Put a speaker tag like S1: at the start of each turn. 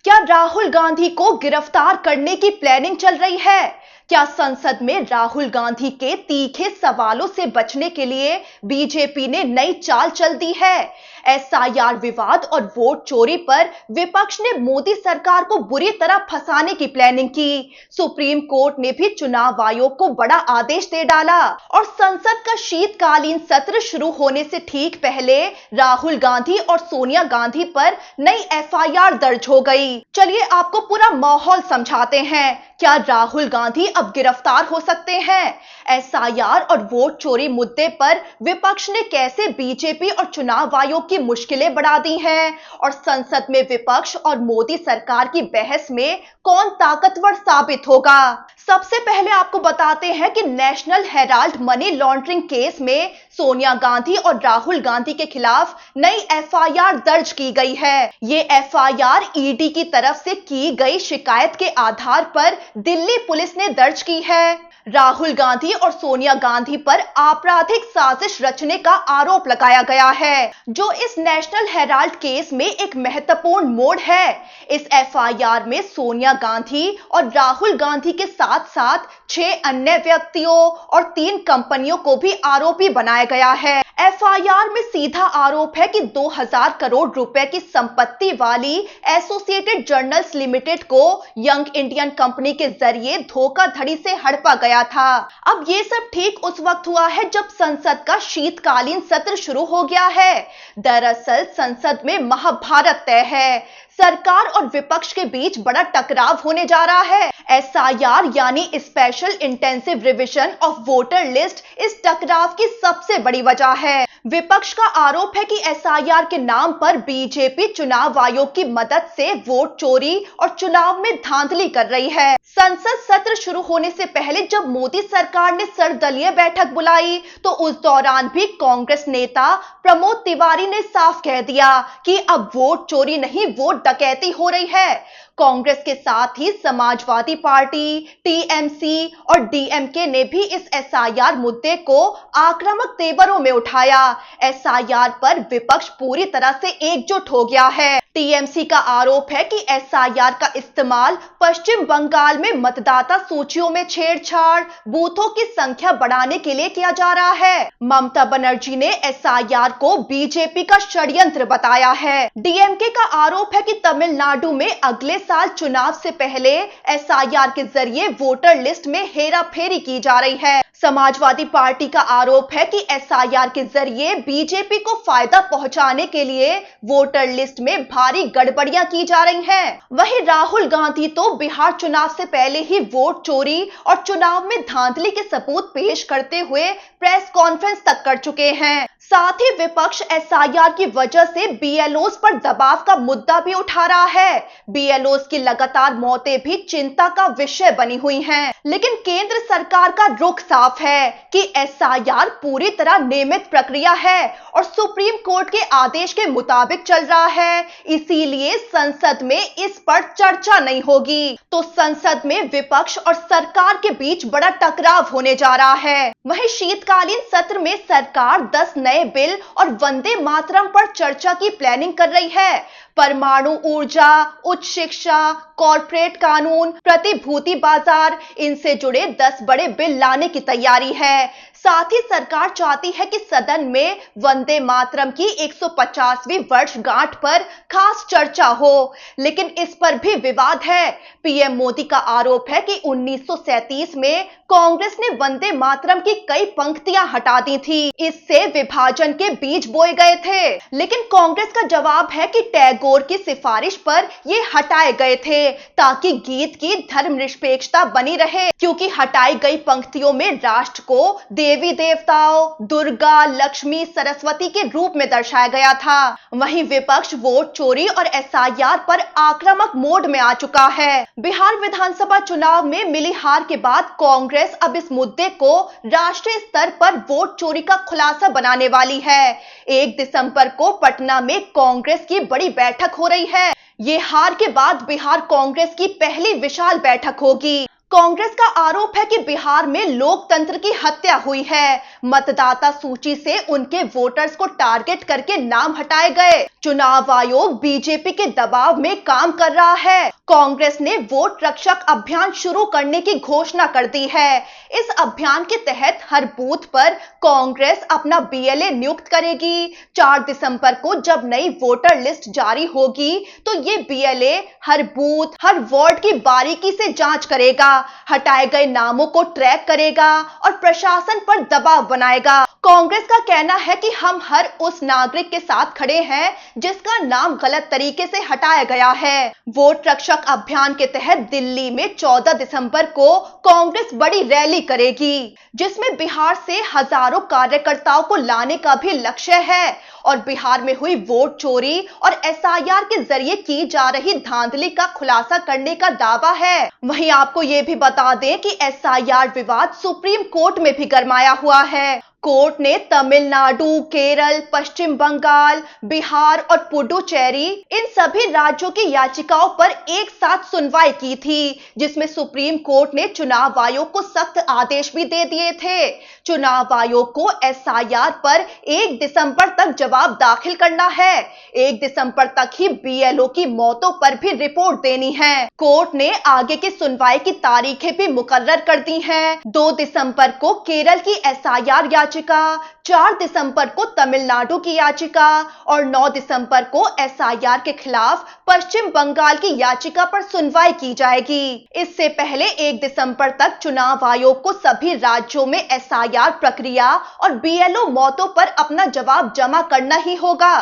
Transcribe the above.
S1: क्या राहुल गांधी को गिरफ्तार करने की प्लानिंग चल रही है? क्या संसद में राहुल गांधी के तीखे सवालों से बचने के लिए बीजेपी ने नई चाल चल दी है? एसआईआर विवाद और वोट चोरी पर विपक्ष ने मोदी सरकार को बुरी तरह फंसाने की प्लानिंग की। सुप्रीम कोर्ट ने भी चुनाव आयोग को बड़ा आदेश दे डाला और संसद का शीतकालीन सत्र शुरू होने से ठीक पहले राहुल गांधी और सोनिया गांधी पर नई एफआईआर दर्ज हो गई। चलिए आपको पूरा माहौल समझाते हैं। क्या राहुल गांधी अब गिरफ्तार हो सकते हैं? एसआईआर और वोट चोरी मुद्दे पर विपक्ष ने कैसे बीजेपी और चुनाव आयोग की मुश्किलें बढ़ा दी हैं और संसद में विपक्ष और मोदी सरकार की बहस में कौन ताकतवर साबित होगा? सबसे पहले आपको बताते हैं कि national Herald money laundering case में सोनिया गांधी और राहुल गांधी के खिलाफ नई एफआईआर दर्ज की गई है। ये एफआईआर ईडी की तरफ से की गई शिकायत के आधार पर दिल्ली पुलिस ने दर्ज की है। राहुल गांधी और सोनिया गांधी पर आपराधिक साजिश रचने का आरोप लगाया गया है, जो इस नेशनल हेराल्ड केस में एक महत्वपूर्ण मोड़ है। इस एफआईआर में सोनिया गांधी और राहुल गांधी के साथ साथ 6 अन्य व्यक्तियों और 3 कंपनियों को भी आरोपी बनाया गया है। एफआईआर में सीधा आरोप है कि 2000 करोड़ रुपए की संपत्ति वाली एसोसिएटेड जर्नल्स लिमिटेड को यंग इंडियन कंपनी के जरिए धोखाधड़ी से हड़पा गया था। अब ये सब ठीक उस वक्त हुआ है जब संसद का शीतकालीन सत्र शुरू हो गया है। दरअसल संसद में महाभारत तय है। सरकार और विपक्ष के बीच बड़ा टकराव होने जा रहा है। एसआईआर यानी special intensive revision of voter list इस टकराव की सबसे बड़ी वजह है। विपक्ष का आरोप है कि एसआईआर के नाम पर बीजेपी चुनाव आयोग की मदद से वोट चोरी और चुनाव में धांधली कर रही है। संसद सत्र शुरू होने से पहले जब मोदी सरकार ने सर्वदलीय बैठक बुलाई तो उस दौरान भी कांग्रेस नेता प्रमोद तिवारी ने साफ कह दिया कि अब वोट चोरी नहीं, वोट डकैती हो रही है। कांग्रेस के साथ ही समाजवादी पार्टी, टीएमसी और डीएमके ने भी इस एसआईआर मुद्दे को आक्रामक तेवरों में उठाया। एसआईआर पर विपक्ष पूरी तरह से एकजुट हो गया है। टीएमसी का आरोप है कि एसआईआर का इस्तेमाल पश्चिम बंगाल में मतदाता सूचियों में छेड़छाड़, बूथों की संख्या बढ़ाने के लिए किया जा रहा है। ममता बनर्जी ने एसआईआर को बीजेपी का षड्यंत्र बताया है। डीएमके का आरोप है कि तमिलनाडु में अगले साल चुनाव से पहले एसआईआर के जरिए वोटर लिस्ट में हेराफेरी की जा रही है। समाजवादी पार्टी का आरोप है कि एसआईआर के जरिए बीजेपी को फायदा पहुंचाने के लिए वोटर लिस्ट में भारी गड़बड़ियां की जा रही हैं। वहीं राहुल गांधी तो बिहार चुनाव से पहले ही वोट चोरी और चुनाव में धांधली के सबूत पेश करते हुए प्रेस कॉन्फ्रेंस तक कर चुके हैं। साथ ही विपक्ष एसआईआर की वजह से बीएलओस पर दबाव का मुद्दा भी उठा रहा है। बीएलओस की लगातार मौतें भी चिंता का विषय बनी हुई हैं। लेकिन केंद्र सरकार का रुख साफ है कि एसआईआर पूरी तरह नियमित प्रक्रिया है और सुप्रीम कोर्ट के आदेश के मुताबिक चल रहा है। इसीलिए संसद में इस पर चर्चा नहीं होगी। तो संसद में विपक्ष और सरकार के बीच बड़ा टकराव होने जा रहा है। वहीं शीतकालीन सत्र में सरकार 10 नए बिल और वंदे मातरम पर चर्चा की प्लानिंग कर रही है। परमाणु ऊर्जा, उच्च शिक्षा, कॉर्पोरेट कानून, प्रतिभूति बाजार, इनसे जुड़े 10 बड़े बिल लाने की तैयारी है। साथ ही सरकार चाहती है कि सदन में वंदे मातरम की 150वीं वर्षगांठ पर खास चर्चा हो, लेकिन इस पर भी विवाद है। पीएम मोदी का आरोप है कि 1937 में कांग्रेस ने वंदे मातरम की कई पंक्तियां हटा दी थी। इससे विभाजन के बीज बोए गए थे। लेकिन कांग्रेस का जवाब है कि टैगोर की सिफारिश पर ये हटाए गए थे ताकि गीत की धर्मनिरपेक्षता बनी रहे, क्योंकि हटाई गई पंक्तियों में राष्ट्र को देवी देवताओं, दुर्गा, लक्ष्मी, सरस्वती के रूप में दर्शाया गया था। वहीं विपक्ष वोट चोरी और एसआईआर पर आक्रामक मोड में आ चुका है। बिहार विधानसभा चुनाव में मिली हार के बाद कांग्रेस अब इस मुद्दे को राष्ट्रीय स्तर पर वोट चोरी का खुलासा बनाने वाली है। 1 दिसंबर को पटना में कांग्रेस की बड़ी बैठक हो रही है। ये हार के बाद बिहार कांग्रेस की पहली विशाल बैठक होगी। कांग्रेस का आरोप है कि बिहार में लोकतंत्र की हत्या हुई है। मतदाता सूची से उनके वोटर्स को टारगेट करके नाम हटाए गए। चुनाव आयोग बीजेपी के दबाव में काम कर रहा है। कांग्रेस ने वोट रक्षक अभियान शुरू करने की घोषणा कर दी है। इस अभियान के तहत हर बूथ पर कांग्रेस अपना बीएलए नियुक्त करेगी। 4 दिसंबर को जब नई वोटर लिस्ट जारी होगी तो ये बीएलए हर बूथ, हर वार्ड की बारीकी से जांच करेगा, हटाए गए नामों को ट्रैक करेगा और प्रशासन पर दबाव बनाएगा। कांग्रेस का कहना है कि हम हर उस नागरिक के साथ खड़े हैं जिसका नाम गलत तरीके से हटाया गया है। वोट रक्षक अभियान के तहत दिल्ली में 14 दिसंबर को कांग्रेस बड़ी रैली करेगी, जिसमें बिहार से हजारों कार्यकर्ताओं को लाने का भी लक्ष्य है और बिहार में हुई वोट चोरी और एसआईआर के जरिए की जा रही धांधली का खुलासा करने का दावा है। वहीं आपको ये भी बता दें कि एसआईआर विवाद सुप्रीम कोर्ट में भी गरमाया हुआ है। कोर्ट ने तमिलनाडु, केरल, पश्चिम बंगाल, बिहार और पुडुचेरी इन सभी राज्यों की याचिकाओं पर एक साथ सुनवाई की थी, जिसमें सुप्रीम कोर्ट ने चुनाव आयोग को सख्त आदेश भी दे दिए थे। चुनाव आयोग को एसआईआर पर 1 दिसंबर तक जवाब दाखिल करना है। 1 दिसंबर तक ही बीएलओ की मौतों पर भी रिपोर्ट देनी है। कोर्ट ने आगे की सुनवाई की तारीखें भी मुकर्रर कर दी हैं। 2 दिसंबर को केरल की एसआईआर याचिका, 4 दिसंबर को तमिलनाडु की याचिका और 9 दिसंबर को एसआईआर के खिलाफ पश्चिम बंगाल की याचिका पर सुनवाई की जाएगी। इससे पहले 1 दिसंबर तक चुनाव आयोग को सभी राज्यों में एसआईआर प्रक्रिया और बीएलओ मौतों पर अपना जवाब जमा करना ही होगा।